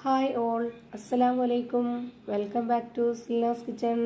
Hi all, അസ്സലാമു അലൈക്കും. Welcome back to Silnas kitchen.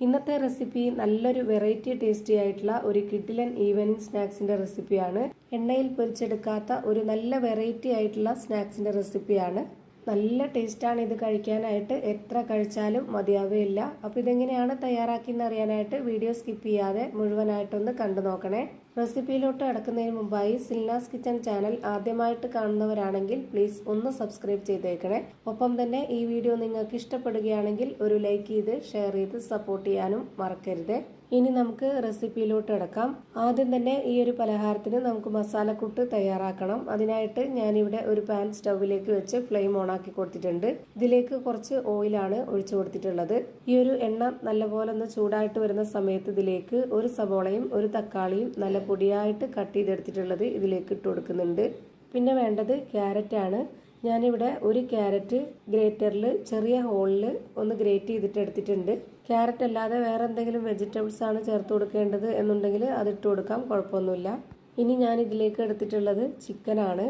ഇന്നത്തെ റെസിപ്പി നല്ലൊരു വെറൈറ്റി ടേസ്റ്റി ആയിട്ടുള്ള ഒരു കിഡിലൻ ഈവനിങ് സ്നാക്സിന്റെ റെസിപ്പിയാണ്. എണ്ണയിൽ പൊരിച്ചെടുക്കാത്ത ഒരു നല്ല വെറൈറ്റി ആയിട്ടുള്ള സ്നാക്സിന്റെ റെസിപ്പിയാണ്. നല്ല ടേസ്റ്റാണ് ഇത് കഴിക്കാനായിട്ട്. എത്ര കഴിച്ചാലും മതിയാവുകയില്ല. അപ്പോൾ ഇതെങ്ങനെയാണ് തയ്യാറാക്കിയെന്ന് അറിയാനായിട്ട് വീഡിയോ സ്കിപ്പ് ചെയ്യാതെ മുഴുവനായിട്ടൊന്ന് കണ്ടു നോക്കണേ. റെസിപ്പിയിലോട്ട് കടക്കുന്നതിന് മുമ്പായി സിൽനാസ് കിച്ചൺ ചാനൽ ആദ്യമായിട്ട് കാണുന്നവരാണെങ്കിൽ പ്ലീസ് ഒന്ന് സബ്സ്ക്രൈബ് ചെയ്തേക്കണേ. ഒപ്പം തന്നെ ഈ വീഡിയോ നിങ്ങൾക്ക് ഇഷ്ടപ്പെടുകയാണെങ്കിൽ ഒരു ലൈക്ക് ചെയ്ത് ഷെയർ ചെയ്ത് സപ്പോർട്ട് ചെയ്യാനും മറക്കരുത്. ഇനി നമുക്ക് റെസിപ്പിയിലോട്ട് കിടക്കാം. ആദ്യം തന്നെ ഈ ഒരു പലഹാരത്തിന് നമുക്ക് മസാലക്കൂട്ട് തയ്യാറാക്കണം. അതിനായിട്ട് ഞാനിവിടെ ഒരു പാൻ സ്റ്റൗവിലേക്ക് വെച്ച് ഫ്ലെയിം ഓൺ ആക്കി കൊടുത്തിട്ടുണ്ട്. ഇതിലേക്ക് കുറച്ച് ഓയിലാണ് ഒഴിച്ചു കൊടുത്തിട്ടുള്ളത്. ഈ ഒരു എണ്ണ നല്ലപോലെ ഒന്ന് ചൂടായിട്ട് വരുന്ന സമയത്ത് ഇതിലേക്ക് ഒരു സവോളയും ഒരു തക്കാളിയും നല്ല പൊടിയായിട്ട് കട്ട് ചെയ്തെടുത്തിട്ടുള്ളത് ഇതിലേക്ക് ഇട്ട് കൊടുക്കുന്നുണ്ട്. പിന്നെ വേണ്ടത് ക്യാരറ്റ് ആണ്. ഞാനിവിടെ ഒരു ക്യാരറ്റ് ഗ്രേറ്ററിൽ ചെറിയ ഹോളിൽ ഒന്ന് ഗ്രേറ്റ് ചെയ്തിട്ട് എടുത്തിട്ടുണ്ട്. ക്യാരറ്റ് അല്ലാതെ വേറെ എന്തെങ്കിലും വെജിറ്റബിൾസ് ആണ് ചേർത്ത് കൊടുക്കേണ്ടത് എന്നുണ്ടെങ്കിൽ അതിട്ട് കൊടുക്കാം, കുഴപ്പമൊന്നുമില്ല. ഇനി ഞാൻ ഇതിലേക്ക് എടുത്തിട്ടുള്ളത് ചിക്കനാണ്.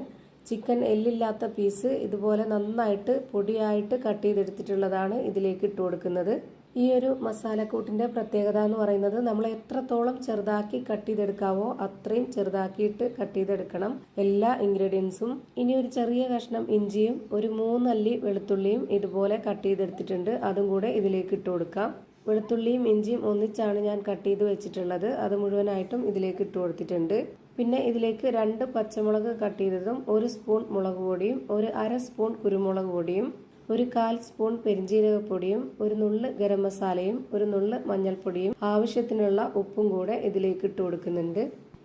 ചിക്കൻ എല്ലില്ലാത്ത പീസ് ഇതുപോലെ നന്നായിട്ട് പൊടിയായിട്ട് കട്ട് ചെയ്തെടുത്തിട്ടുള്ളതാണ് ഇതിലേക്ക് ഇട്ട് കൊടുക്കുന്നത്. ഈ ഒരു മസാലക്കൂട്ടിന്റെ പ്രത്യേകത എന്ന് പറയുന്നത് നമ്മൾ എത്രത്തോളം ചെറുതാക്കി കട്ട് ചെയ്തെടുക്കാവോ അത്രയും ചെറുതാക്കിയിട്ട് കട്ട് ചെയ്തെടുക്കണം എല്ലാ ഇൻഗ്രീഡിയൻസും. ഇനി ഒരു ചെറിയ കഷ്ണം ഇഞ്ചിയും ഒരു 3 അല്ലി വെളുത്തുള്ളിയും ഇതുപോലെ കട്ട് ചെയ്തെടുത്തിട്ടുണ്ട്. അതും കൂടെ ഇതിലേക്ക് ഇട്ട് കൊടുക്കാം. വെളുത്തുള്ളിയും ഇഞ്ചിയും ഒന്നിച്ചാണ് ഞാൻ കട്ട് ചെയ്ത് വെച്ചിട്ടുള്ളത്. അത് മുഴുവനായിട്ടും ഇതിലേക്ക് ഇട്ട് കൊടുത്തിട്ടുണ്ട്. പിന്നെ ഇതിലേക്ക് 2 പച്ചമുളക് കട്ട് ചെയ്തതും 1 സ്പൂൺ മുളക് പൊടിയും ഒരു 1/2 സ്പൂൺ കുരുമുളക് പൊടിയും ഒരു 1/4 സ്പൂൺ പെരിഞ്ജീരകപ്പൊടിയും ഒരു നുള്ള് ഗരം മസാലയും ഒരു നുള്ള് മഞ്ഞൾപ്പൊടിയും ആവശ്യത്തിനുള്ള ഉപ്പും കൂടെ ഇതിലേക്ക് ഇട്ട് കൊടുക്കുന്നുണ്ട്.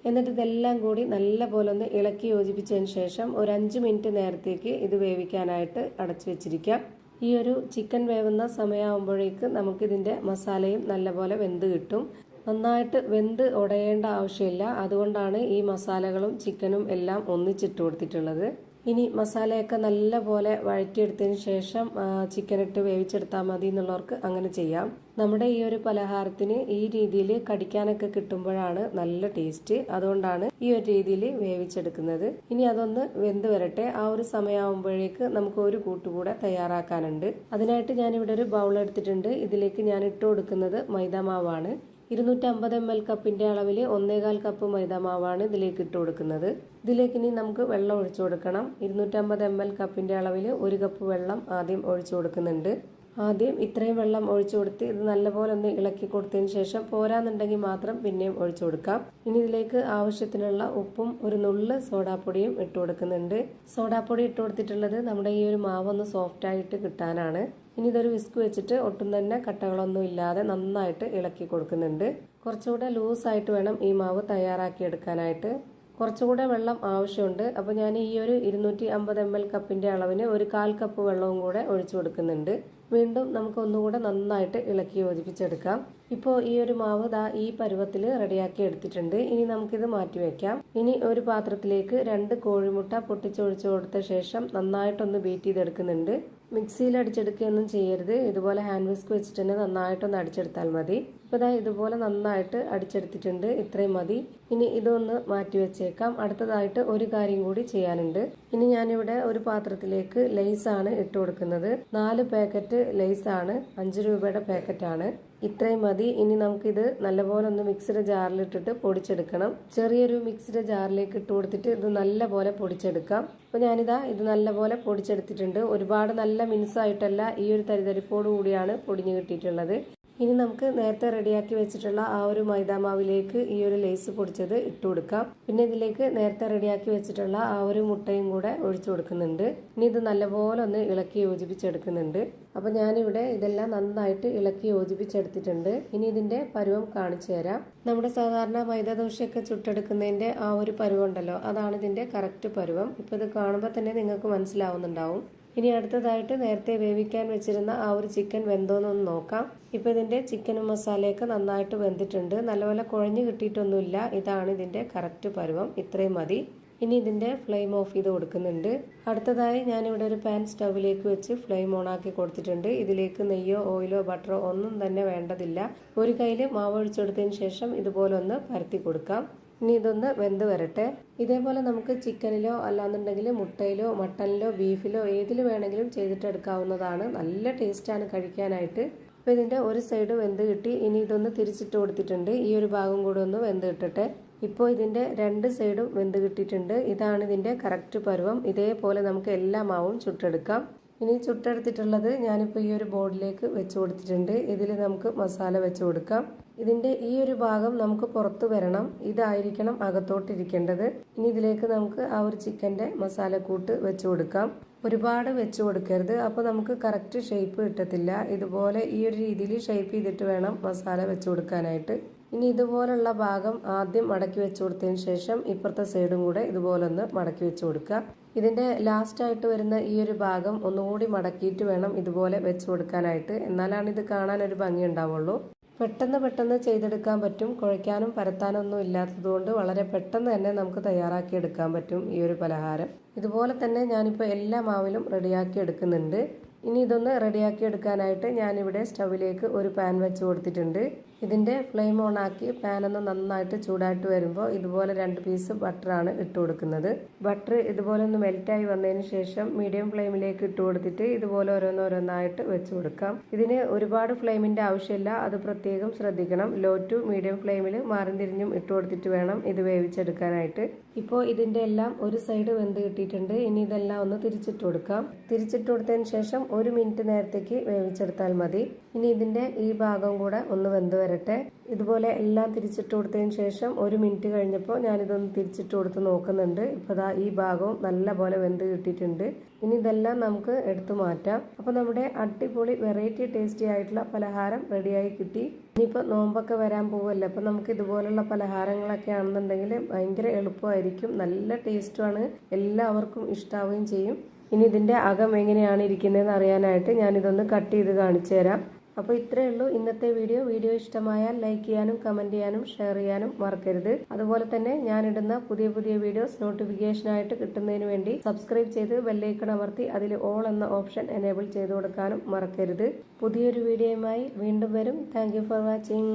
എന്നിട്ട് ഇതെല്ലാം കൂടി നല്ല പോലെ ഒന്ന് ഇളക്കി യോജിപ്പിച്ചതിന് ശേഷം ഒരു 5 മിനിറ്റ് നേരത്തേക്ക് ഇത് വേവിക്കാനായിട്ട് അടച്ചു വെച്ചിരിക്കാം. ഈ ഒരു ചിക്കൻ വേവുന്ന സമയമാകുമ്പോഴേക്ക് നമുക്കിതിൻ്റെ മസാലയും നല്ലപോലെ വെന്ത് കിട്ടും. നന്നായിട്ട് വെന്ത് ഉടയേണ്ട ആവശ്യമില്ല. അതുകൊണ്ടാണ് ഈ മസാലകളും ചിക്കനും എല്ലാം ഒന്നിച്ചിട്ട് കൊടുത്തിട്ടുള്ളത്. ഇനി മസാലയൊക്കെ നല്ല പോലെ വഴറ്റിയെടുത്തതിന് ശേഷം ചിക്കൻ ഇട്ട് വേവിച്ചെടുത്താൽ മതി എന്നുള്ളവർക്ക് അങ്ങനെ ചെയ്യാം. നമ്മുടെ ഈ ഒരു പലഹാരത്തിന് ഈ രീതിയിൽ കടിക്കാനൊക്കെ കിട്ടുമ്പോഴാണ് നല്ല ടേസ്റ്റ്. അതുകൊണ്ടാണ് ഈ ഒരു രീതിയിൽ വേവിച്ചെടുക്കുന്നത്. ഇനി അതൊന്ന് വെന്ത് വരട്ടെ. ആ ഒരു സമയമാകുമ്പോഴേക്ക് നമുക്ക് ഒരു കൂട്ടുകൂടെ തയ്യാറാക്കാനുണ്ട്. അതിനായിട്ട് ഞാനിവിടെ ഒരു ബൗൾ എടുത്തിട്ടുണ്ട്. ഇതിലേക്ക് ഞാൻ ഇട്ട് കൊടുക്കുന്നത് മൈദാമാവാണ്. 250 ml കപ്പിന്റെ അളവിൽ 1/4 കപ്പ് മൈദാമാവാണ് ഇതിലേക്ക് ഇട്ട് കൊടുക്കുന്നത്. ഇതിലേക്ക് ഇനി നമുക്ക് വെള്ളം ഒഴിച്ചു കൊടുക്കണം. 250 ml കപ്പിന്റെ അളവിൽ 1 കപ്പ് വെള്ളം ആദ്യം ഒഴിച്ചു കൊടുക്കുന്നുണ്ട്. ആദ്യം ഇത്രയും വെള്ളം ഒഴിച്ചു കൊടുത്ത് ഇത് നല്ലപോലെ ഒന്ന് ഇളക്കി കൊടുത്തതിന് ശേഷം പോരാന്നുണ്ടെങ്കിൽ മാത്രം പിന്നെയും ഒഴിച്ചു കൊടുക്കാം. ഇനി ഇതിലേക്ക് ആവശ്യത്തിനുള്ള ഉപ്പും ഒരു നുള്ള് സോഡാപ്പൊടിയും ഇട്ട് കൊടുക്കുന്നുണ്ട്. സോഡാപ്പൊടി ഇട്ട് കൊടുത്തിട്ടുള്ളത് നമ്മുടെ ഈ ഒരു മാവ് ഒന്ന് സോഫ്റ്റ് ആയിട്ട് കിട്ടാനാണ്. ഇനി ഇതൊരു വിസ്ക് വെച്ചിട്ട് ഒട്ടും തന്നെ കട്ടകളൊന്നും ഇല്ലാതെ നന്നായിട്ട് ഇളക്കി കൊടുക്കുന്നുണ്ട്. കുറച്ചുകൂടെ ലൂസായിട്ട് വേണം ഈ മാവ് തയ്യാറാക്കി എടുക്കാനായിട്ട്. കുറച്ചുകൂടെ വെള്ളം ആവശ്യമുണ്ട്. അപ്പോൾ ഞാൻ ഈ ഒരു 250 ml കപ്പിന്റെ അളവിന് ഒരു 1/4 കപ്പ് വെള്ളവും കൂടെ ഒഴിച്ചു കൊടുക്കുന്നുണ്ട്. വീണ്ടും നമുക്ക് ഒന്നുകൂടെ നന്നായിട്ട് ഇളക്കി യോജിപ്പിച്ചെടുക്കാം. ഇപ്പോൾ ഈ ഒരു മാവ് ഈ പരുവത്തിൽ റെഡിയാക്കി എടുത്തിട്ടുണ്ട്. ഇനി നമുക്കിത് മാറ്റി വെക്കാം. ഇനി ഒരു പാത്രത്തിലേക്ക് 2 കോഴിമുട്ട പൊട്ടിച്ചൊഴിച്ചു കൊടുത്ത ശേഷം നന്നായിട്ടൊന്ന് ബീറ്റ് ചെയ്തെടുക്കുന്നുണ്ട്. മിക്സിയിൽ അടിച്ചെടുക്കുകയൊന്നും ചെയ്യരുത്. ഇതുപോലെ ഹാൻഡ് വിസ്ക് വെച്ചിട്ട് തന്നെ നന്നായിട്ടൊന്ന് അടിച്ചെടുത്താൽ മതി. ഇപ്പോൾ ഇതുപോലെ നന്നായിട്ട് അടിച്ചെടുത്തിട്ടുണ്ട്. ഇത്രയും മതി. ഇനി ഇതൊന്ന് മാറ്റി വെച്ചേക്കാം. അടുത്തതായിട്ട് ഒരു കാര്യം കൂടി ചെയ്യാനുണ്ട്. ഇനി ഞാനിവിടെ ഒരു പാത്രത്തിലേക്ക് ലെയ്സാണ് ഇട്ട് കൊടുക്കുന്നത്. 4 പാക്കറ്റ് ലെയ്സാണ്. 5 രൂപയുടെ പാക്കറ്റാണ്. ഇത്രയും മതി. ഇനി നമുക്കിത് നല്ലപോലെ ഒന്ന് മിക്സിയുടെ ജാറിലിട്ടിട്ട് പൊടിച്ചെടുക്കണം. ചെറിയൊരു മിക്സിയുടെ ജാറിലേക്ക് ഇട്ട് കൊടുത്തിട്ട് ഇത് നല്ലപോലെ പൊടിച്ചെടുക്കാം. അപ്പോൾ ഞാനിതാ ഇത് നല്ലപോലെ പൊടിച്ചെടുത്തിട്ടുണ്ട്. ഒരുപാട് നല്ല മിനുസായിട്ടല്ല, ഈ ഒരു തരിതരിപ്പോട് കൂടിയാണ് പൊടിഞ്ഞു കിട്ടിയിട്ടുള്ളത്. ഇനി നമുക്ക് നേരത്തെ റെഡിയാക്കി വെച്ചിട്ടുള്ള ആ ഒരു മൈദാമാവിലേക്ക് ഈ ഒരു ലേസ് പൊടിച്ചത് ഇട്ട് കൊടുക്കാം. പിന്നെ ഇതിലേക്ക് നേരത്തെ റെഡിയാക്കി വെച്ചിട്ടുള്ള ആ ഒരു മുട്ടയും കൂടെ ഒഴിച്ചു കൊടുക്കുന്നുണ്ട്. ഇനി ഇത് നല്ലപോലെ ഒന്ന് ഇളക്കി യോജിപ്പിച്ചെടുക്കുന്നുണ്ട്. അപ്പോൾ ഞാനിവിടെ ഇതെല്ലാം നന്നായിട്ട് ഇളക്കി യോജിപ്പിച്ചെടുത്തിട്ടുണ്ട്. ഇനി ഇതിന്റെ പരുവം കാണിച്ചു തരാം. നമ്മുടെ സാധാരണ മൈദ ദോശയൊക്കെ ചുട്ടെടുക്കുന്നതിന്റെ ആ ഒരു പരുവം ഉണ്ടല്ലോ, അതാണ് ഇതിന്റെ കറക്റ്റ് പരുവം. ഇപ്പോൾ ഇത് കാണുമ്പോൾ തന്നെ നിങ്ങൾക്ക് മനസ്സിലാവുന്നുണ്ടാവും. ഇനി അടുത്തതായിട്ട് നേരത്തെ വേവിക്കാൻ വെച്ചിരുന്ന ആ ഒരു ചിക്കൻ വെന്തോന്നൊന്ന് നോക്കാം. ഇപ്പോൾ ഇതിന്റെ ചിക്കനും മസാലയൊക്കെ നന്നായിട്ട് വെന്തിട്ടുണ്ട്. നല്ലപോലെ കുഴഞ്ഞു കിട്ടിയിട്ടൊന്നുമില്ല. ഇതാണ് ഇതിന്റെ കറക്റ്റ് പരുവം. ഇത്രയും മതി. ഇനി ഇതിന്റെ ഫ്ലെയിം ഓഫ് ചെയ്ത് കൊടുക്കുന്നുണ്ട്. അടുത്തതായി ഞാനിവിടെ ഒരു പാൻ സ്റ്റൗവിലേക്ക് വെച്ച് ഫ്ലെയിം ഓൺ ആക്കി കൊടുത്തിട്ടുണ്ട്. ഇതിലേക്ക് നെയ്യോ ഓയിലോ ബട്ടറോ ഒന്നും തന്നെ വേണ്ടതില്ല. ഒരു കയ്യിൽ മാവ് ഒഴിച്ചെടുത്തതിന് ശേഷം ഇതുപോലെ ഒന്ന് പരത്തി കൊടുക്കാം. ഇനി ഇതൊന്ന് വെന്ത് വരട്ടെ. ഇതേപോലെ നമുക്ക് ചിക്കനിലോ അല്ലാന്നുണ്ടെങ്കിൽ മുട്ടയിലോ മട്ടനിലോ ബീഫിലോ ഏതിൽ വേണമെങ്കിലും ചെയ്തിട്ടെടുക്കാവുന്നതാണ്. നല്ല ടേസ്റ്റാണ് കഴിക്കാനായിട്ട്. അപ്പോൾ ഇതിൻ്റെ ഒരു സൈഡ് വെന്ത് കിട്ടി. ഇനി ഇതൊന്ന് തിരിച്ചിട്ട് കൊടുത്തിട്ടുണ്ട്. ഈ ഒരു ഭാഗം കൂടെ ഒന്ന് വെന്ത് കിട്ടട്ടെ. ഇപ്പോൾ ഇതിൻ്റെ രണ്ട് സൈഡും വെന്ത് കിട്ടിയിട്ടുണ്ട്. ഇതാണ് ഇതിൻ്റെ കറക്റ്റ് പരുവം. ഇതേപോലെ നമുക്ക് എല്ലാ മാവും ചുട്ടെടുക്കാം. ഇനി ചുട്ടെടുത്തിട്ടുള്ളത് ഞാനിപ്പോൾ ഈ ഒരു ബോർഡിലേക്ക് വെച്ച് കൊടുത്തിട്ടുണ്ട്. ഇതിൽ നമുക്ക് മസാല വെച്ച് കൊടുക്കാം. ഇതിൻ്റെ ഈ ഒരു ഭാഗം നമുക്ക് പുറത്ത് വരണം. ഇതായിരിക്കണം അകത്തോട്ടിരിക്കേണ്ടത്. ഇനി ഇതിലേക്ക് നമുക്ക് ആ ഒരു ചിക്കൻ്റെ മസാലക്കൂട്ട് വെച്ച് കൊടുക്കാം. ഒരുപാട് വെച്ച് കൊടുക്കരുത്, അപ്പോൾ നമുക്ക് കറക്റ്റ് ഷേപ്പ് കിട്ടത്തില്ല. ഇതുപോലെ ഈ ഒരു രീതിയിൽ ഷേപ്പ് ചെയ്തിട്ട് വേണം മസാല വെച്ച് കൊടുക്കാനായിട്ട്. ഇനി ഇതുപോലുള്ള ഭാഗം ആദ്യം മടക്കി വെച്ച് കൊടുത്തതിന് ശേഷം ഇപ്പുറത്തെ സൈഡും കൂടെ ഇതുപോലെ ഒന്ന് മടക്കി വെച്ച് കൊടുക്കുക. ഇതിൻ്റെ ലാസ്റ്റായിട്ട് വരുന്ന ഈ ഒരു ഭാഗം ഒന്നുകൂടി മടക്കിയിട്ട് വേണം ഇതുപോലെ വെച്ച് കൊടുക്കാനായിട്ട്. എന്നാലാണ് ഇത് കാണാൻ ഒരു ഭംഗി ഉണ്ടാവുള്ളൂ. പെട്ടെന്ന് ചെയ്തെടുക്കാൻ പറ്റും. കുഴയ്ക്കാനും പരത്താനും ഒന്നും ഇല്ലാത്തതുകൊണ്ട് വളരെ പെട്ടെന്ന് തന്നെ നമുക്ക് തയ്യാറാക്കി എടുക്കാൻ പറ്റും ഈ ഒരു പലഹാരം. ഇതുപോലെ തന്നെ ഞാനിപ്പോൾ എല്ലാ മാവിലും റെഡിയാക്കി എടുക്കുന്നുണ്ട്. ഇനി ഇതൊന്ന് റെഡിയാക്കി എടുക്കാനായിട്ട് ഞാനിവിടെ സ്റ്റൗവിലേക്ക് ഒരു പാൻ വെച്ച് കൊടുത്തിട്ടുണ്ട്. ഇതിൻ്റെ ഫ്ലെയിം ഓൺ ആക്കി പാനൊന്ന് നന്നായിട്ട് ചൂടായിട്ട് വരുമ്പോൾ ഇതുപോലെ 2 പീസ് ബട്ടറാണ് ഇട്ട് കൊടുക്കുന്നത്. ബട്ടർ ഇതുപോലെ ഒന്ന് മെൽറ്റായി വന്നതിന് ശേഷം മീഡിയം ഫ്ലെയിമിലേക്ക് ഇട്ട് കൊടുത്തിട്ട് ഇതുപോലെ ഓരോന്നോരോന്നായിട്ട് വെച്ച് കൊടുക്കാം. ഇതിന് ഒരുപാട് ഫ്ലെയിമിൻ്റെ ആവശ്യമില്ല, അത് പ്രത്യേകം ശ്രദ്ധിക്കണം. ലോ ടു മീഡിയം ഫ്ലെയിമിൽ മാറും തിരിഞ്ഞും ഇട്ട് കൊടുത്തിട്ട് വേണം ഇത് വേവിച്ചെടുക്കാനായിട്ട്. ഇപ്പോൾ ഇതിൻ്റെ എല്ലാം ഒരു സൈഡ് വെന്ത് കിട്ടിയിട്ടുണ്ട്. ഇനി ഇതെല്ലാം ഒന്ന് തിരിച്ചിട്ട് കൊടുക്കാം. തിരിച്ചിട്ട് കൊടുത്തതിന് ശേഷം 1 മിനിറ്റ് നേരത്തേക്ക് വേവിച്ചെടുത്താൽ മതി. ഇനി ഇതിൻ്റെ ഈ ഭാഗം കൂടെ ഒന്ന് വെന്ത് വരട്ടെ. ഇതുപോലെ എല്ലാം തിരിച്ചിട്ട് കൊടുത്തതിന് ശേഷം 1 മിനിറ്റ് കഴിഞ്ഞപ്പോൾ ഞാനിതൊന്ന് തിരിച്ചിട്ട് കൊടുത്ത് നോക്കുന്നുണ്ട്. ഇപ്പോൾ ദാ ഈ ഭാഗവും നല്ല പോലെ വെന്ത് കിട്ടിയിട്ടുണ്ട്. ഇനി ഇതെല്ലാം നമുക്ക് എടുത്തു മാറ്റാം. അപ്പോൾ നമ്മുടെ അടിപൊളി വെറൈറ്റി ടേസ്റ്റി ആയിട്ടുള്ള പലഹാരം റെഡിയായി കിട്ടി. ഇനിയിപ്പോൾ നോമ്പൊക്കെ വരാൻ പോവല്ലേ, അപ്പോൾ നമുക്ക് ഇതുപോലുള്ള പലഹാരങ്ങളൊക്കെ ആണെന്നുണ്ടെങ്കിൽ ഭയങ്കര എളുപ്പമായിരിക്കും. നല്ല ടേസ്റ്റുമാണ്, എല്ലാവർക്കും ഇഷ്ടാവുകയും ചെയ്യും. ഇനി ഇതിൻ്റെ അകം എങ്ങനെയാണ് ഇരിക്കുന്നതെന്ന് അറിയാനായിട്ട് ഞാനിതൊന്ന് കട്ട് ചെയ്ത് കാണിച്ചു തരാം. അപ്പോൾ ഇത്രയേ ഉള്ളൂ ഇന്നത്തെ വീഡിയോ. വീഡിയോ ഇഷ്ടമായാൽ ലൈക്ക് ചെയ്യാനും കമൻറ്റ് ചെയ്യാനും ഷെയർ ചെയ്യാനും മറക്കരുത്. അതുപോലെ തന്നെ ഞാനിടുന്ന പുതിയ വീഡിയോസ് നോട്ടിഫിക്കേഷനായിട്ട് കിട്ടുന്നതിന് വേണ്ടി സബ്സ്ക്രൈബ് ചെയ്ത് ബെല്ലൈക്കൺ അമർത്തി അതിൽ ഓൾ എന്ന ഓപ്ഷൻ എനേബിൾ ചെയ്ത് കൊടുക്കാനും മറക്കരുത്. പുതിയൊരു വീഡിയോയുമായി വീണ്ടും വരും. Thank you for watching.